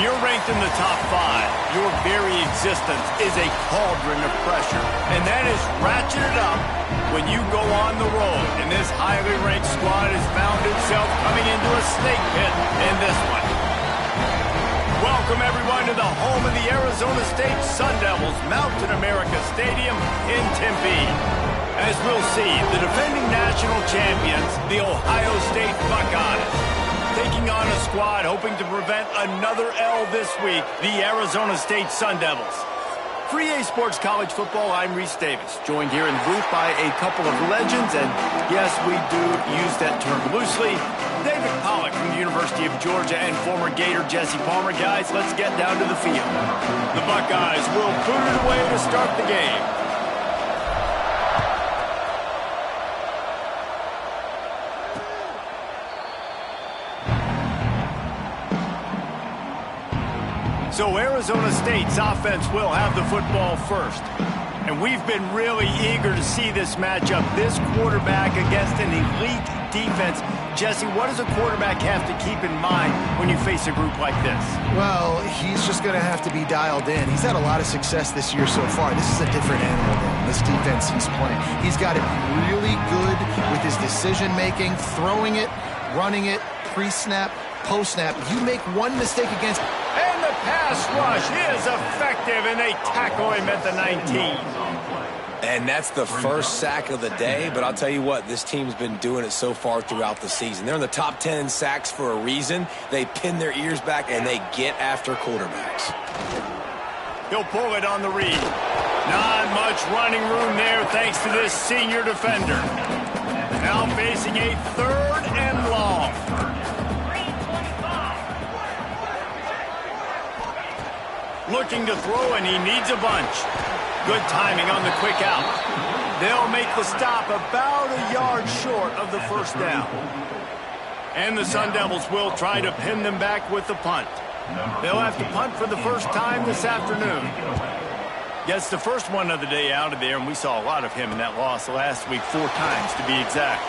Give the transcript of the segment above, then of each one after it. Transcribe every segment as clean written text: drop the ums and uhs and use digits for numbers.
When you're ranked in the top 5, your very existence is a cauldron of pressure. And that is ratcheted up when you go on the road. And this highly ranked squad has found itself coming into a snake pit in this one. Welcome, everyone, to the home of the Arizona State Sun Devils, Mountain America Stadium in Tempe. As we'll see, the defending national champions, the Ohio State Buckeyes, taking on a squad hoping to prevent another L this week, the Arizona State Sun Devils. For EA Sports College Football, I'm Reese Davis, joined here in the booth by a couple of legends, and yes, we do use that term loosely. David Pollack from the University of Georgia and former Gator Jesse Palmer. Guys, let's get down to the field. The Buckeyes will boot it away to start the game. So Arizona State's offense will have the football first. And we've been really eager to see this matchup, this quarterback against an elite defense. Jesse, what does a quarterback have to keep in mind when you face a group like this? Well, he's just going to have to be dialed in. He's had a lot of success this year so far. This is a different animal than this defense he's playing. He's got to be really good with his decision-making, throwing it, running it, pre-snap, post-snap. You make one mistake against... And the pass rush is effective, and they tackle him at the 19. And that's the first sack of the day, but I'll tell you what, this team's been doing it so far throughout the season. They're in the top 10 in sacks for a reason. They pin their ears back, and they get after quarterbacks. He'll pull it on the read. Not much running room there thanks to this senior defender. Now facing a 3rd and long. Looking to throw, and he needs a bunch. Good timing on the quick out. They'll make the stop about a yard short of the first down. And the Sun Devils will try to pin them back with the punt. They'll have to punt for the first time this afternoon. Gets the first one of the day out of there, and we saw a lot of him in that loss last week, 4 times to be exact.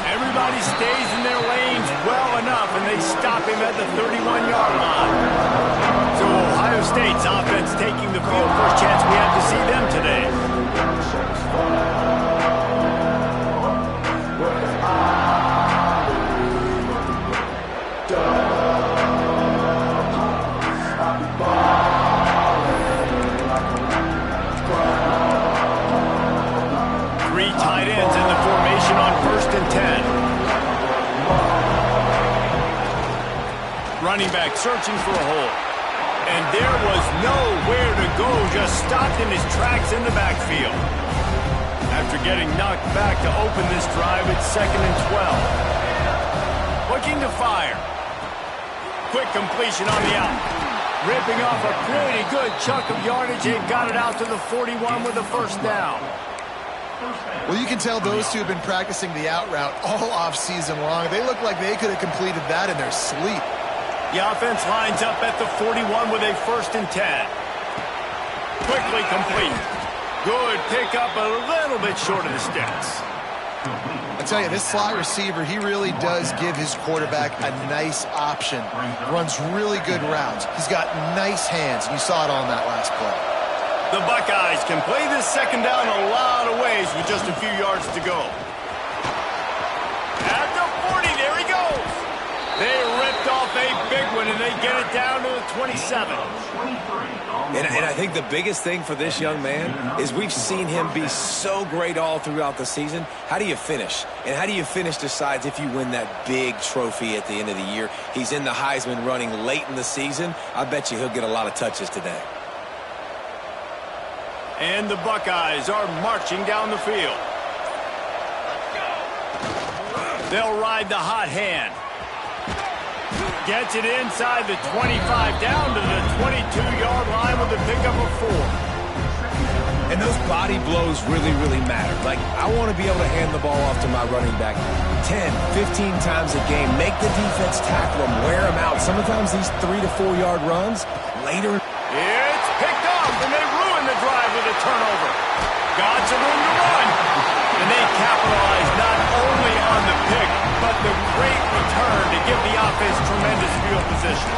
Everybody stays in their lanes well enough, and they stop him at the 31-yard line. So Ohio State's offense taking the field. First chance we have to see them today. 3 tight ends in the formation on 1st and 10. Running back searching for a hole. And there was nowhere to go, just stopped in his tracks in the backfield. After getting knocked back to open this drive, it's 2nd and 12. Looking to fire. Quick completion on the out. Ripping off a pretty good chunk of yardage. They've got it out to the 41 with a first down. Well, you can tell those two have been practicing the out route all off-season long. They look like they could have completed that in their sleep. The offense lines up at the 41 with a 1st and 10. Quickly complete. Good pickup, a little bit short of the sticks. I tell you, this slot receiver, he really does give his quarterback a nice option. Runs really good routes. He's got nice hands, and you saw it all in that last play. The Buckeyes can play this 2nd down a lot of ways with just a few yards to go. At the 40, there he goes. They ripped off a big one, and they get it down to the 27. And I think the biggest thing for this young man is we've seen him be so great all throughout the season. How do you finish? And how do you finish decides if you win that big trophy at the end of the year. He's in the Heisman running late in the season. I bet you he'll get a lot of touches today. And the Buckeyes are marching down the field. They'll ride the hot hand. Gets it inside the 25, down to the 22-yard line with a pickup of 4. And those body blows really, really matter. Like, I want to be able to hand the ball off to my running back 10, 15 times a game. Make the defense tackle them, wear them out. Sometimes these 3 to 4 yard runs, later. It's picked off, and they ruin the drive with a turnover. Got some room to run. And they capitalize not only on the pick, but the great return to give the offense tremendous field position.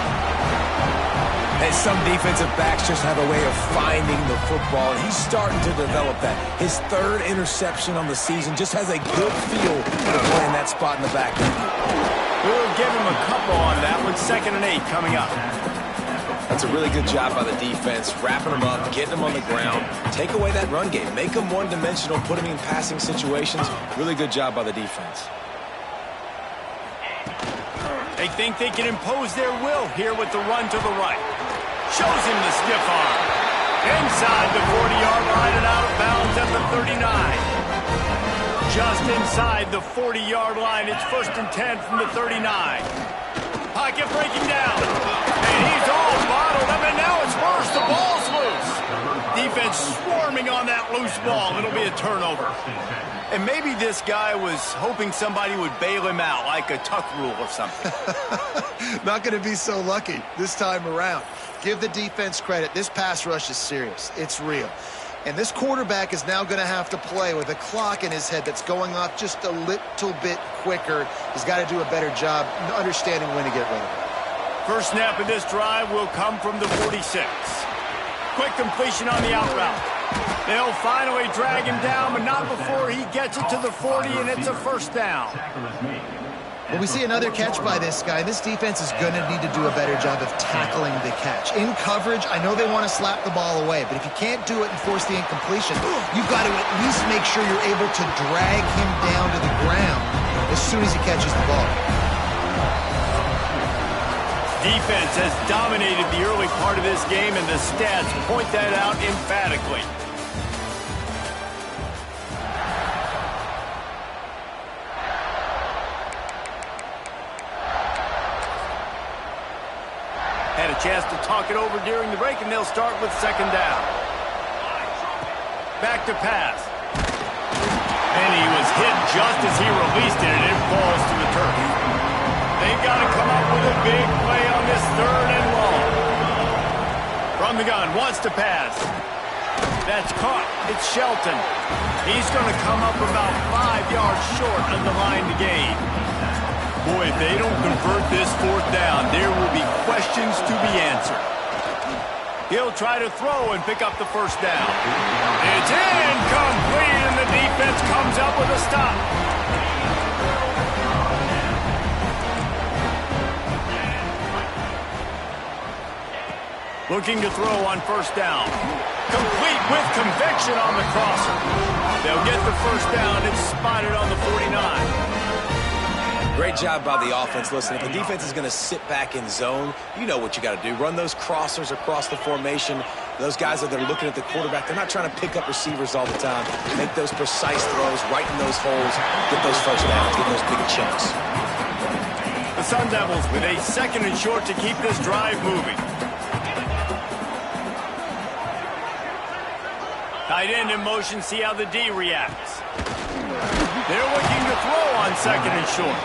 And some defensive backs just have a way of finding the football, and he's starting to develop that. His third interception on the season just has a good feel for playing that spot in the back. We'll give him a couple on that one. 2nd and 8 coming up. That's a really good job by the defense, wrapping them up, getting them on the ground. Take away that run game. Make them one-dimensional, put them in passing situations. Really good job by the defense. They think they can impose their will here with the run to the right. Shows him the stiff arm. Inside the 40-yard line and out of bounds at the 39. Just inside the 40-yard line. It's 1st and 10 from the 39. Pocket breaking down. And he's all bottled up, and now it's worse. The ball's loose. Defense swarming on that loose ball. It'll be a turnover. And maybe this guy was hoping somebody would bail him out, like a tuck rule or something. Not going to be so lucky this time around. Give the defense credit. This pass rush is serious. It's real. And this quarterback is now going to have to play with a clock in his head that's going off just a little bit quicker. He's got to do a better job understanding when to get rid of it. First snap of this drive will come from the 46. Quick completion on the out route. They'll finally drag him down, but not before he gets it to the 40, and it's a 1st down. Well, we see another catch by this guy. This defense is going to need to do a better job of tackling the catch. In coverage, I know they want to slap the ball away, but if you can't do it and force the incompletion, you've got to at least make sure you're able to drag him down to the ground as soon as he catches the ball. Defense has dominated the early part of this game, and the stats point that out emphatically. Had a chance to talk it over during the break, and they'll start with 2nd down. Back to pass. And he was hit just as he released it, and it falls to the turf. They've got to come up with a big play on this 3rd and long. From the gun, wants to pass. That's caught. It's Shelton. He's going to come up about 5 yards short of the line to gain. Boy, if they don't convert this 4th down, there will be questions to be answered. He'll try to throw and pick up the 1st down. It's incomplete, and the defense comes up with a stop. Looking to throw on 1st down. Complete with conviction on the crosser. They'll get the 1st down. It's spotted on the 49. Great job by the offense. Listen, if the defense is going to sit back in zone, you know what you got to do. Run those crossers across the formation. Those guys that are looking at the quarterback, they're not trying to pick up receivers all the time. Make those precise throws, right in those holes, get those 1st downs, get those big chunks. The Sun Devils with a 2nd and short to keep this drive moving. Tight end in motion, see how the D reacts. They're looking to throw on 2nd and short.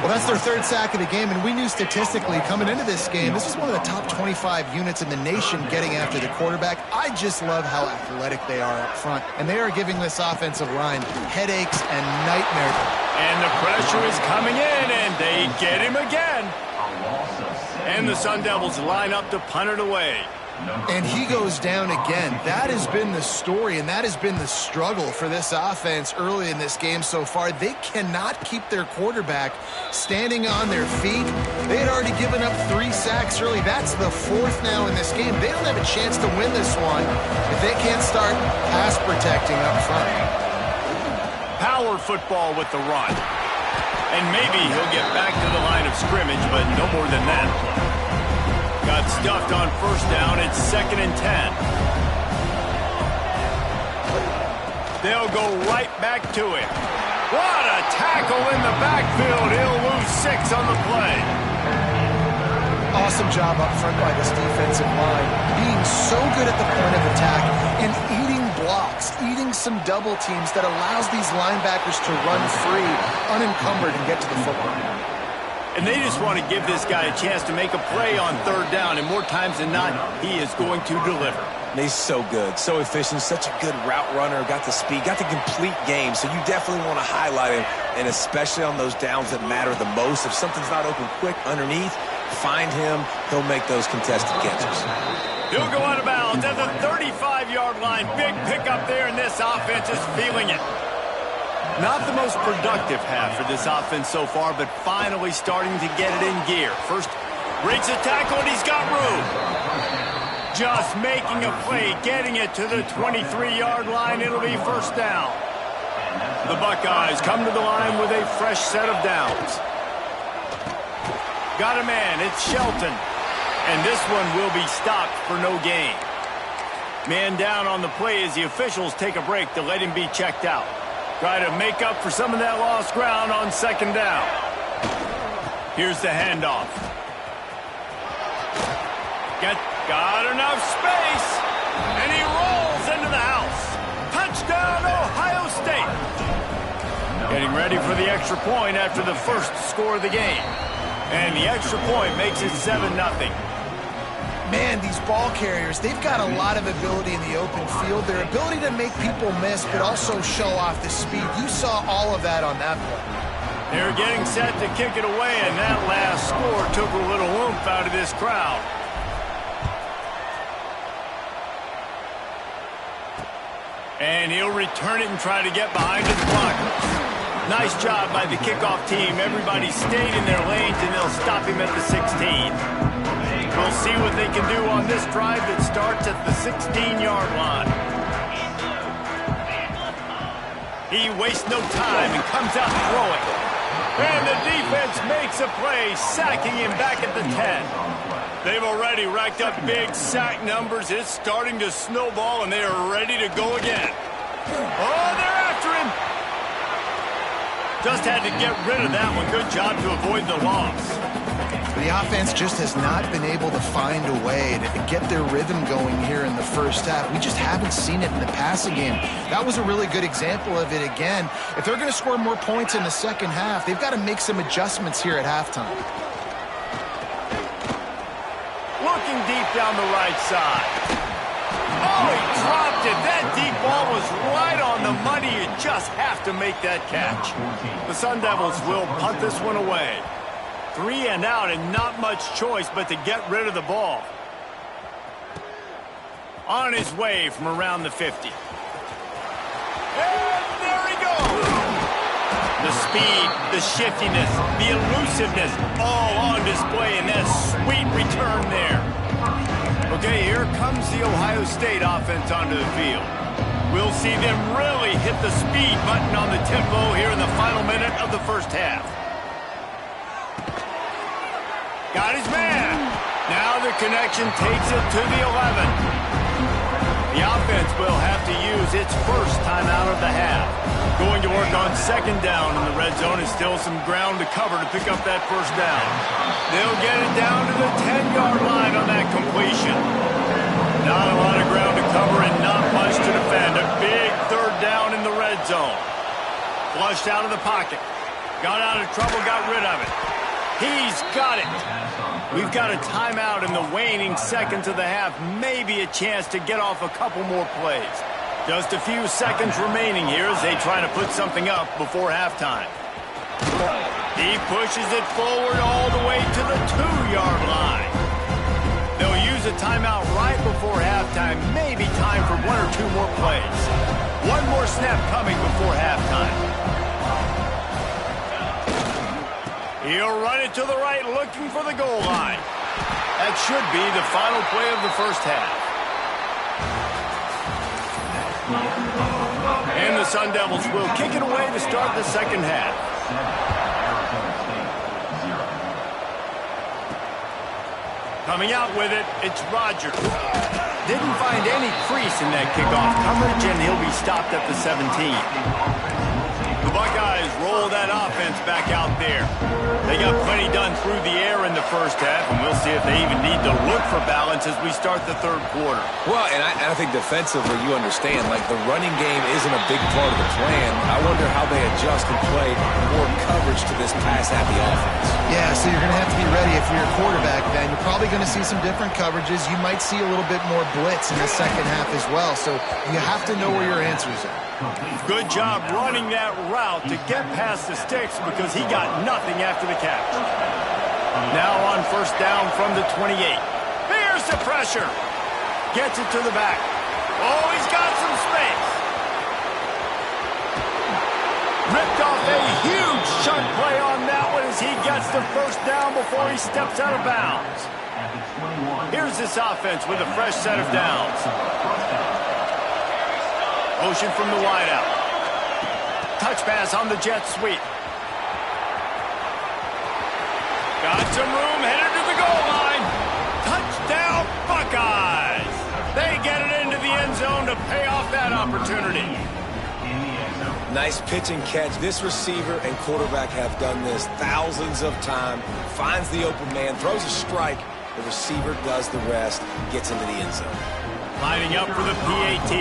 Well, that's their 3rd sack of the game, and we knew statistically coming into this game, this was one of the top 25 units in the nation getting after the quarterback. I just love how athletic they are up front, and they are giving this offensive line headaches and nightmares. And the pressure is coming in, and they get him again. And the Sun Devils line up to punt it away. And he goes down again. That has been the story, and that has been the struggle for this offense early in this game so far. They cannot keep their quarterback standing on their feet. They had already given up 3 sacks early. That's the 4th now in this game. They don't have a chance to win this one if they can't start pass protecting up front. Power football with the run. And maybe he'll get back to the line of scrimmage, but no more than that. Got stuffed on 1st down. It's 2nd and 10. They'll go right back to him. What a tackle in the backfield. He'll lose 6 on the play. Awesome job up front by this defensive line. Being so good at the point of attack and eating blocks, eating some double teams that allows these linebackers to run free, unencumbered, and get to the football. And they just want to give this guy a chance to make a play on 3rd down, and more times than not, he is going to deliver. He's so good, so efficient, such a good route runner, got the speed, got the complete game, so you definitely want to highlight him, and especially on those downs that matter the most. If something's not open quick underneath, find him, he'll make those contested catches. He'll go out of bounds at the 35-yard line. Big pickup there, and this offense is feeling it. Not the most productive half for this offense so far, but finally starting to get it in gear. First, breaks a tackle, and he's got room. Just making a play, getting it to the 23-yard line. It'll be first down. The Buckeyes come to the line with a fresh set of downs. Got a man, it's Shelton. And this one will be stopped for no gain. Man down on the play as the officials take a break to let him be checked out. Try to make up for some of that lost ground on second down. Here's the handoff. Got enough space. And he rolls into the house. Touchdown, Ohio State. Getting ready for the extra point after the first score of the game. And the extra point makes it 7-0. Man, these ball carriers, they've got a lot of ability in the open field. Their ability to make people miss, but also show off the speed. You saw all of that on that play. They're getting set to kick it away, and that last score took a little oomph out of this crowd. And he'll return it and try to get behind his blockers. Nice job by the kickoff team. Everybody stayed in their lanes, and they'll stop him at the 16. We'll see what they can do on this drive that starts at the 16-yard line. He wastes no time and comes out throwing. And the defense makes a play, sacking him back at the 10. They've already racked up big sack numbers. It's starting to snowball, and they are ready to go again. Oh, they're after him. Just had to get rid of that one. Good job to avoid the loss. The offense just has not been able to find a way to get their rhythm going here in the first half. We just haven't seen it in the passing game. That was a really good example of it again. If they're going to score more points in the second half, they've got to make some adjustments here at halftime. Looking deep down the right side. Oh, he dropped it. That deep ball was right on the money. You just have to make that catch. The Sun Devils will punt this one away. 3 and out, and not much choice but to get rid of the ball. On his way from around the 50. And there he goes. The speed, the shiftiness, the elusiveness, all on display in that sweet return there. Okay, here comes the Ohio State offense onto the field. We'll see them really hit the speed button on the tempo here in the final minute of the first half. Got his man. Now the connection takes it to the 11. The offense will have to use its first timeout of the half. Going to work on second down in the red zone. Is still some ground to cover to pick up that first down. They'll get it down to the 10-yard line on that completion. Not a lot of ground to cover and not much to defend. A big third down in the red zone. Flushed out of the pocket. Got out of trouble, got rid of it. He's got it. We've got a timeout in the waning seconds of the half. Maybe a chance to get off a couple more plays. Just a few seconds remaining here as they try to put something up before halftime. He pushes it forward all the way to the 2-yard line. They'll use a timeout right before halftime. Maybe time for 1 or 2 more plays. One more snap coming before halftime. He'll run it to the right, looking for the goal line. That should be the final play of the first half. And the Sun Devils will kick it away to start the second half. Coming out with it, it's Rodgers. Didn't find any crease in that kickoff coverage, and he'll be stopped at the 17. The Buckeyes roll that offense back out there. They got plenty done through the air in the first half, and we'll see if they even need to look for balance as we start the third quarter. Well, and I think defensively, you understand, like the running game isn't a big part of the plan. I wonder how they adjust and play more coverage to this pass-happy offense. Yeah, so you're going to have to be ready if you're a quarterback, then. You're probably going to see some different coverages. You might see a little bit more blitz in the second half as well, so you have to know where your answers are. Good job running that route to get past the sticks because he got nothing after the catch. Now on first down from the 28. Here's the pressure. Gets it to the back. Oh, he's got some space. Ripped off a huge chunk play on that one as he gets the first down before he steps out of bounds. Here's this offense with a fresh set of downs. Motion from the wideout. Touch pass on the jet sweep. Got some room, headed to the goal line. Touchdown, Buckeyes. They get it into the end zone to pay off that opportunity. Nice pitch and catch. This receiver and quarterback have done this thousands of times. Finds the open man, throws a strike. The receiver does the rest, gets into the end zone. Lining up for the PAT.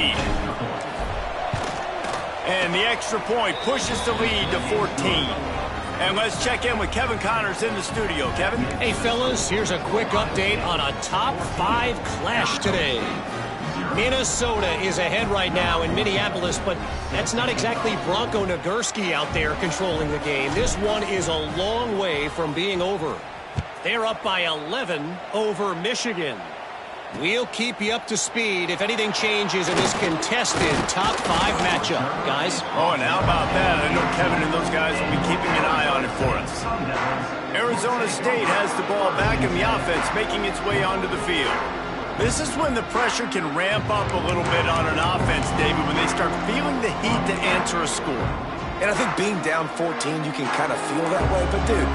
And the extra point pushes the lead to 14. And let's check in with Kevin Connors in the studio. Kevin? Hey, fellas, here's a quick update on a top 5 clash today. Minnesota is ahead right now in Minneapolis, but that's not exactly Bronco Nagurski out there controlling the game. This one is a long way from being over. They're up by 11 over Michigan. We'll keep you up to speed if anything changes in this contested top 5 matchup, guys. Oh, and how about that? I know Kevin and those guys will be keeping an eye on it for us. Arizona State has the ball back in the offense, making its way onto the field. This is when the pressure can ramp up a little bit on an offense, David, when they start feeling the heat to answer a score. And I think being down 14, you can kind of feel that way. But, dude,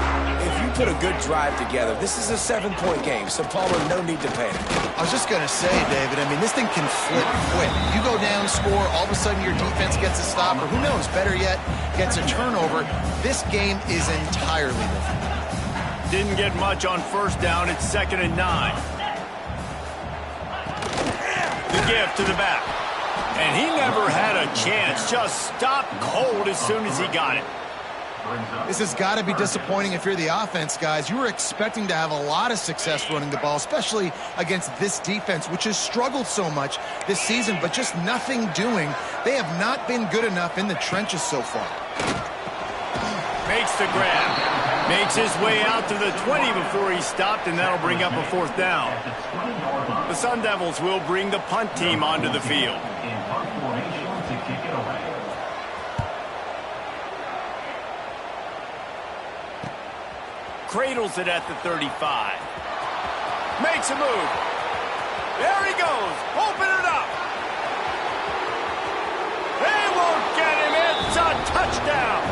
if you put a good drive together, this is a 7-point game. So, Palmer, no need to panic. I was just going to say, David, I mean, this thing can flip quick. You go down, score, all of a sudden your defense gets a stop, or who knows, better yet, gets a turnover. This game is entirely different. Didn't get much on first down. It's 2nd and 9. The give to the back. And he never had a chance. Just stopped cold as soon as he got it. This has got to be disappointing if you're the offense, guys. You were expecting to have a lot of success running the ball, especially against this defense, which has struggled so much this season, but just nothing doing. They have not been good enough in the trenches so far. Makes the grab. Makes his way out to the 20 before he stopped, and that'll bring up a 4th down. The Sun Devils will bring the punt team onto the field. Cradles it at the 35. Makes a move. There he goes. Open it up. They won't get him. It's a touchdown.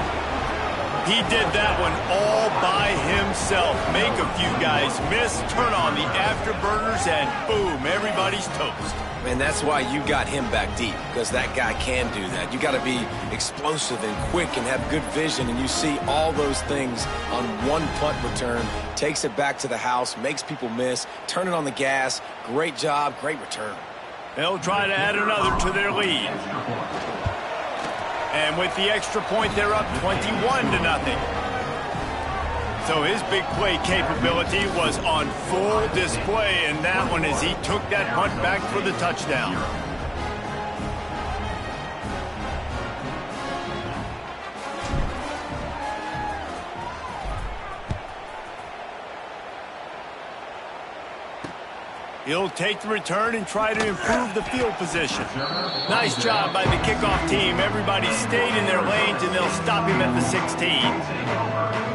He did that one all by himself. Make a few guys miss, turn on the afterburners, and boom, everybody's toast. And that's why you got him back deep, because that guy can do that. You got to be explosive and quick and have good vision, and you see all those things on one punt return. Takes it back to the house, makes people miss, turn it on the gas. Great job, great return. They'll try to add another to their lead. And with the extra point, they're up 21-0. So his big play capability was on full display in that one as he took that punt back for the touchdown. He'll take the return and try to improve the field position. Nice job by the kickoff team. Everybody stayed in their lanes, and they'll stop him at the 16.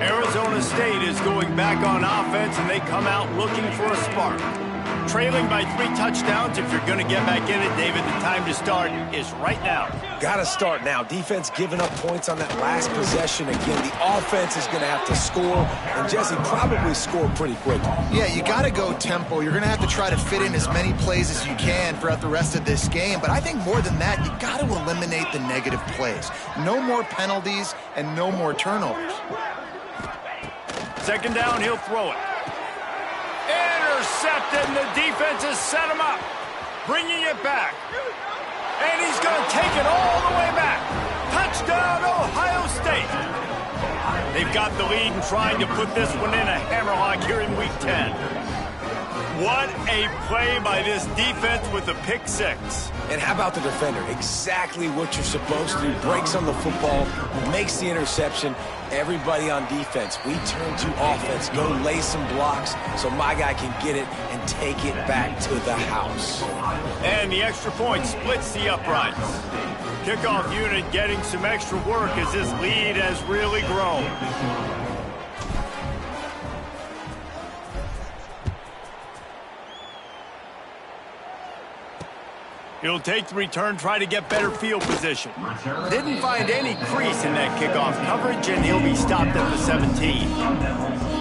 Arizona State is going back on offense, and they come out looking for a spark. Trailing by 3 touchdowns. If you're going to get back in it, David, the time to start is right now. Got to start now. Defense giving up points on that last possession. Again, the offense is going to have to score, and Jesse probably scored pretty quickly. Yeah, you got to go tempo. You're going to have to try to fit in as many plays as you can throughout the rest of this game. But I think more than that, you got to eliminate the negative plays. No more penalties and no more turnovers. 2nd down, he'll throw it. Intercepted, and the defense has set him up. Bringing it back. And he's going to take it all the way back. Touchdown, Ohio State. They've got the lead and trying to put this one in a hammerlock here in Week 10. What a play by this defense with a pick six. And how about the defender? Exactly what you're supposed to do. Breaks on the football, makes the interception. Everybody on defense, we turn to offense. Go lay some blocks so my guy can get it and take it back to the house. And the extra point splits the uprights. Kickoff unit getting some extra work as this lead has really grown. He'll take the return, try to get better field position. Didn't find any crease in that kickoff coverage, and he'll be stopped at the 17.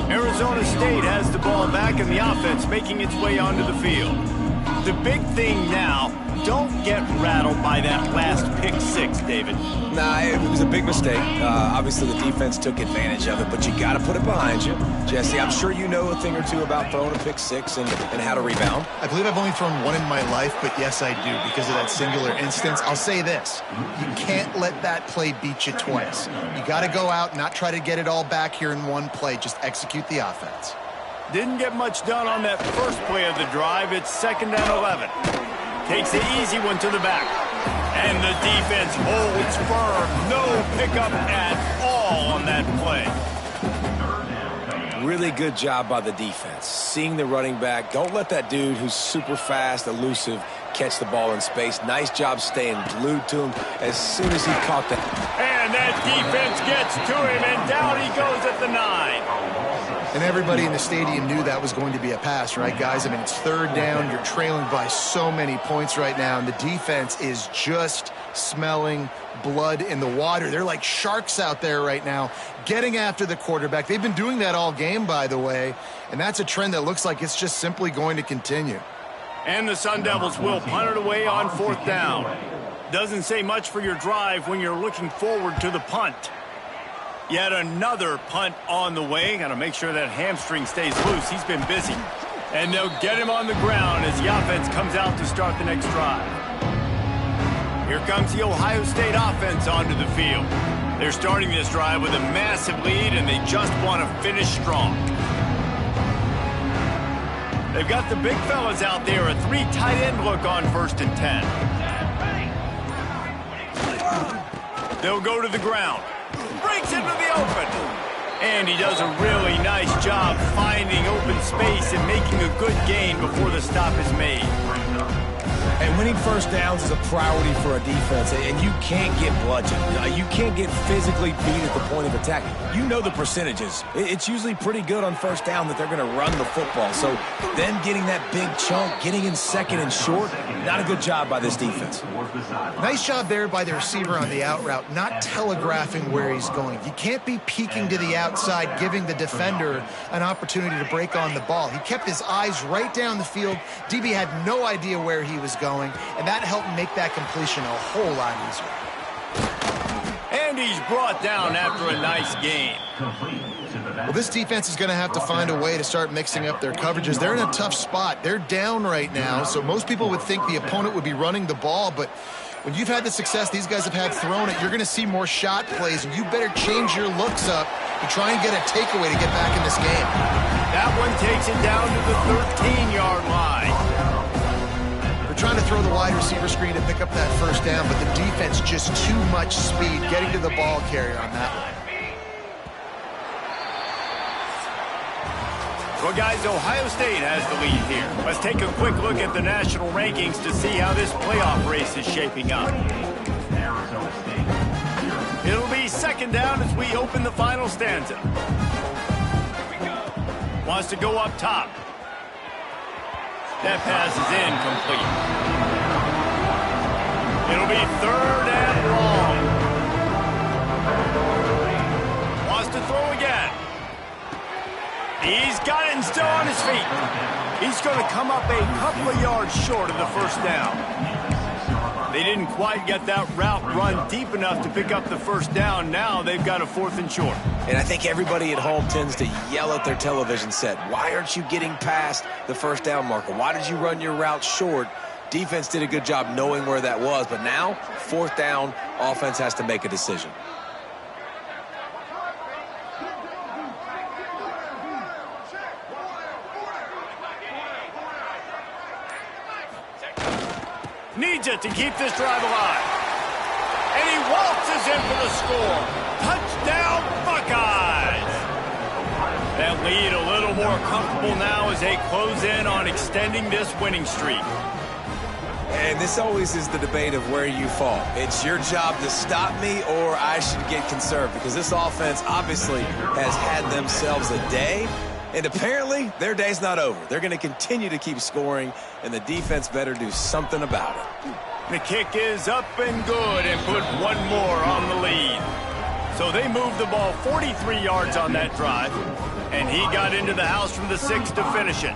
Arizona State has the ball back, and the offense making its way onto the field. The big thing now, don't get rattled by that last pick six, David. Nah, it was a big mistake. Obviously, the defense took advantage of it, but you got to put it behind you. Jesse, I'm sure you know a thing or two about throwing a pick six and how to rebound. I believe I've only thrown one in my life, but yes, I do, because of that singular instance. I'll say this. You can't let that play beat you twice. You got to go out and not try to get it all back here in one play. Just execute the offense. Didn't get much done on that first play of the drive. It's 2nd and 11. Takes the easy one to the back. And the defense holds firm. No pickup at all on that play. Really good job by the defense. Seeing the running back. Don't let that dude who's super fast, elusive, catch the ball in space. Nice job staying glued to him as soon as he caught that. And that defense gets to him, and down he goes at the 9. And everybody in the stadium knew that was going to be a pass, right, guys? I mean, it's 3rd down. You're trailing by so many points right now, and the defense is just smelling blood in the water. They're like sharks out there right now, getting after the quarterback. They've been doing that all game, by the way, and that's a trend that looks like it's just simply going to continue. And the Sun Devils will punt it away on 4th down. Doesn't say much for your drive when you're looking forward to the punt. Yet another punt on the way. Got to make sure that hamstring stays loose. He's been busy. And they'll get him on the ground as the offense comes out to start the next drive. Here comes the Ohio State offense onto the field. They're starting this drive with a massive lead, and they just want to finish strong. They've got the big fellas out there, a 3 tight end look on 1st and 10. They'll go to the ground. Breaks into the open. And he does a really nice job finding open space and making a good gain before the stop is made. And winning first downs is a priority for a defense, and you can't get bludgeoned. You can't get physically beat at the point of attack. You know the percentages. It's usually pretty good on first down that they're going to run the football. So then getting that big chunk, getting in 2nd and short, not a good job by this defense. Nice job there by the receiver on the out route, not telegraphing where he's going. You can't be peeking to the outside, giving the defender an opportunity to break on the ball. He kept his eyes right down the field. DB had no idea where he was going, and that helped make that completion a whole lot easier. And he's brought down after a nice gain. Well, this defense is going to have to find a way to start mixing up their coverages. They're in a tough spot. They're down right now, so most people would think the opponent would be running the ball, but when you've had the success these guys have had throwing it, you're going to see more shot plays, and you better change your looks up to try and get a takeaway to get back in this game. That one takes it down to the 13-yard line. Trying to throw the wide receiver screen to pick up that first down, but the defense just too much speed getting to the ball carrier on that one. Well, guys, Ohio State has the lead here. Let's take a quick look at the national rankings to see how this playoff race is shaping up. It'll be 2nd down as we open the final stanza. Wants to go up top. That pass is incomplete. It'll be 3rd and long. Wants to throw again. He's got it and still on his feet. He's going to come up a couple of yards short of the first down. They didn't quite get that route run deep enough to pick up the first down. Now they've got a 4th and short. And I think everybody at home tends to yell at their television set, why aren't you getting past the first down marker? Why did you run your route short? Defense did a good job knowing where that was, but now, 4th down, offense has to make a decision. Needs it to keep this drive alive. And he waltzes in for the score. Touchdown, Buckeyes! That lead a little more comfortable now as they close in on extending this winning streak. And this always is the debate of where you fall. It's your job to stop me or I should get conserved, because this offense obviously has had themselves a day, and apparently their day's not over. They're going to continue to keep scoring, and the defense better do something about it. The kick is up and good and put one more on the lead. So they moved the ball 43 yards on that drive, and he got into the house from the 6 to finish it.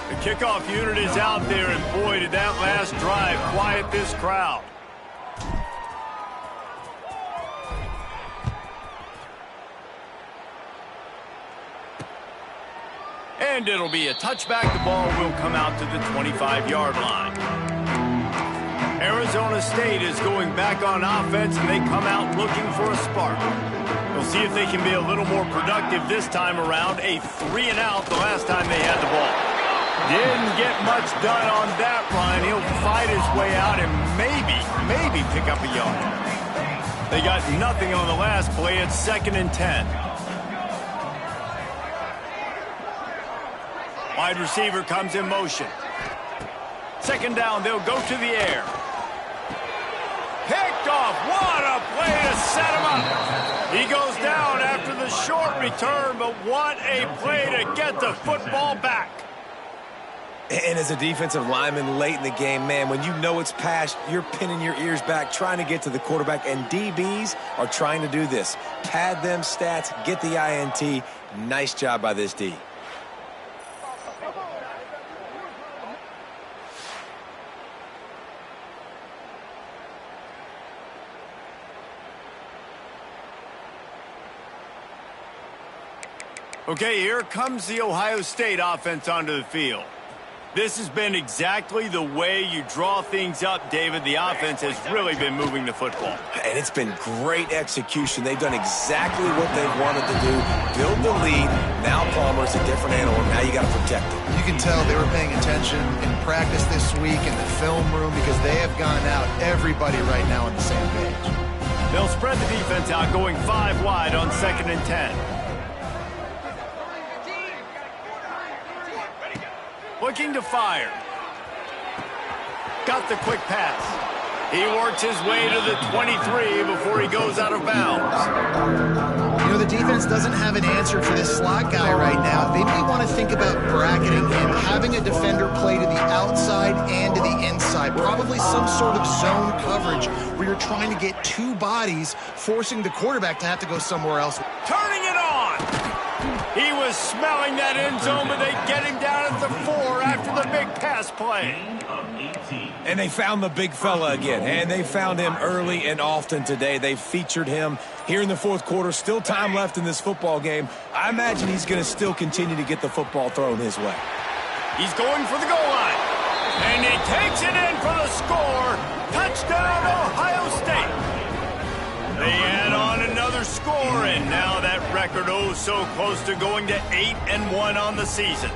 The kickoff unit is out there, and boy, did that last drive quiet this crowd. And it'll be a touchback. The ball will come out to the 25-yard line. Arizona State is going back on offense, and they come out looking for a spark. We'll see if they can be a little more productive this time around. A 3-and-out the last time they had the ball. Didn't get much done on that run. He'll fight his way out and maybe pick up a yard. They got nothing on the last play. It's 2nd and 10. Wide receiver comes in motion. 2nd down, they'll go to the air. Picked off. What a play to set him up. He goes down after the short return, but what a play to get the football back. And as a defensive lineman late in the game, man, when you know it's past, you're pinning your ears back, trying to get to the quarterback, and DBs are trying to do this. Pad them stats, get the INT. Nice job by this D. Okay, here comes the Ohio State offense onto the field. This has been exactly the way you draw things up, David. The offense has really been moving the football. And it's been great execution. They've done exactly what they've wanted to do. Build the lead. Now Palmer's a different animal. Now you got to protect it. You can tell they were paying attention in practice this week in the film room, because they have gone out, everybody right now on the same page. They'll spread the defense out, going 5 wide on 2nd and 10. Looking to fire. Got the quick pass. He works his way to the 23 before he goes out of bounds. You know, the defense doesn't have an answer for this slot guy right now. They may want to think about bracketing him, having a defender play to the outside and to the inside. Probably some sort of zone coverage where you're trying to get 2 bodies, forcing the quarterback to have to go somewhere else. Turning it on. He was smelling that end zone, but they get him down at the 4 after the big pass play. And they found the big fella again, and they found him early and often today. They featured him here in the 4th quarter. Still time left in this football game. I imagine he's going to still continue to get the football thrown his way. He's going for the goal line, and he takes it in for the score. Touchdown, Ohio State. They add on another score, and now that record so close to going to 8-1 on the season.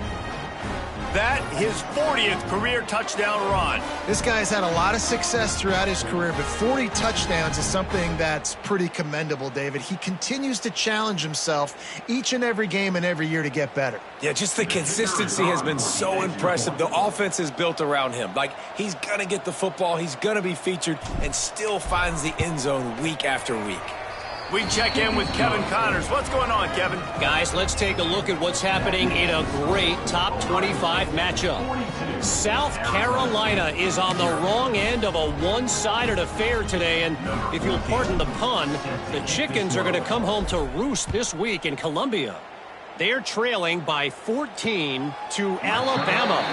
That his 40th career touchdown run. This guy's had a lot of success throughout his career, but 40 touchdowns is something that's pretty commendable, David. He continues to challenge himself each and every game and every year to get better. Yeah, just the consistency has been so impressive. The offense is built around him. Like, he's going to get the football, he's going to be featured, and still finds the end zone week after week. We check in with Kevin Connors. What's going on, Kevin? Guys, let's take a look at what's happening in a great top 25 matchup. South Carolina is on the wrong end of a one-sided affair today, and if you'll pardon the pun, the chickens are going to come home to roost this week in Columbia. They're trailing by 14 to Alabama.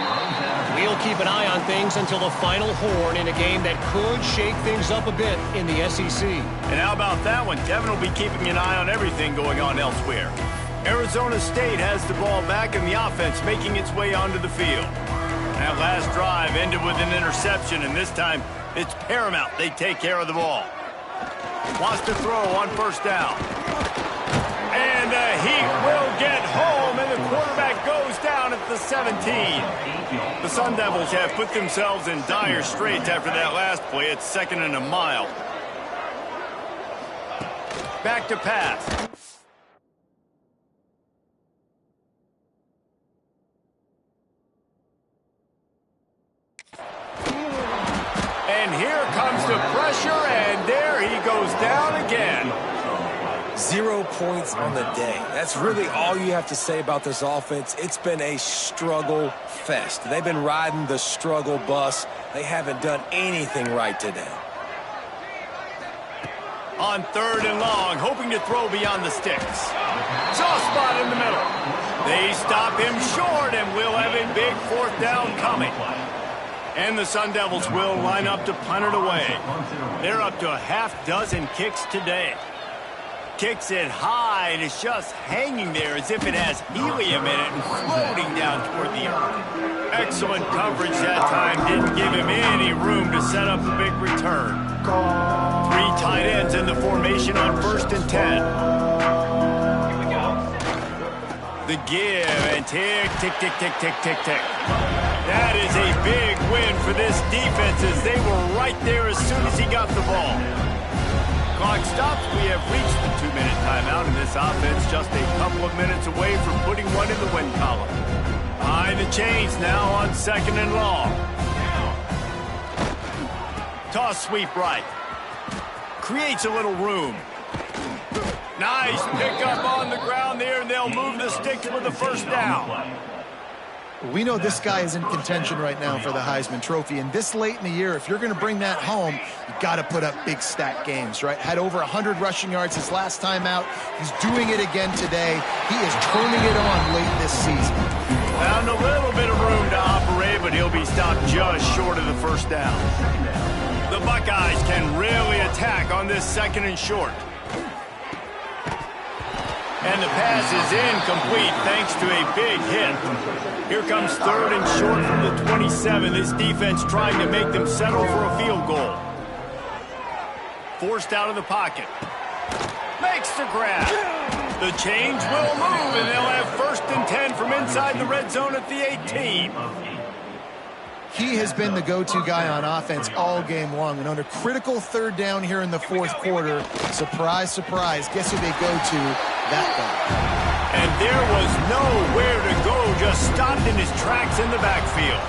We'll keep an eye on things until the final horn in a game that could shake things up a bit in the SEC. And how about that one? Kevin will be keeping an eye on everything going on elsewhere. Arizona State has the ball back and the offense making its way onto the field. That last drive ended with an interception, and this time it's paramount they take care of the ball. Wants to throw on 1st down. And the Heat will get home, and the 17. The Sun Devils have put themselves in dire straits after that last play. It's 2nd and a mile. Back to pass. And here comes the pressure, and there he goes down again. 0 points on the day. That's really all you have to say about this offense. It's been a struggle fest. They've been riding the struggle bus. They haven't done anything right today. On 3rd and long, hoping to throw beyond the sticks. Soft spot in the middle. They stop him short, and we'll have a big 4th down coming. And the Sun Devils will line up to punt it away. They're up to a half-dozen kicks today. Kicks it high, and it's just hanging there as if it has helium in it and floating down toward the earth. Excellent coverage that time. Didn't give him any room to set up a big return. 3 tight ends in the formation on 1st and 10. The give, and tick, tick, tick, tick, tick, tick, tick. That is a big win for this defense as they were right there as soon as he got the ball. Clock stops. We have reached the 2-minute timeout, and this offense just a couple of minutes away from putting one in the win column. Behind the chains now on 2nd and long. Toss sweep right. Creates a little room. Nice pickup on the ground there, and they'll move the sticks with the 1st down. We know this guy is in contention right now for the Heisman Trophy, and this late in the year, if you're going to bring that home, you got to put up big stat games, right? Had over 100 rushing yards his last time out. He's doing it again today. He is turning it on late this season. Found a little bit of room to operate, but he'll be stopped just short of the 1st down. The Buckeyes can really attack on this 2nd and short. And the pass is incomplete thanks to a big hit. Here comes 3rd and short from the 27. This defense trying to make them settle for a field goal. Forced out of the pocket. Makes the grab. The change will move, and they'll have 1st and 10 from inside the red zone at the 18. He has been the go-to guy on offense all game long, and on a critical 3rd down here in the 4th quarter, surprise, surprise, guess who they go to? That guy. And there was nowhere to go, just stopped in his tracks in the backfield.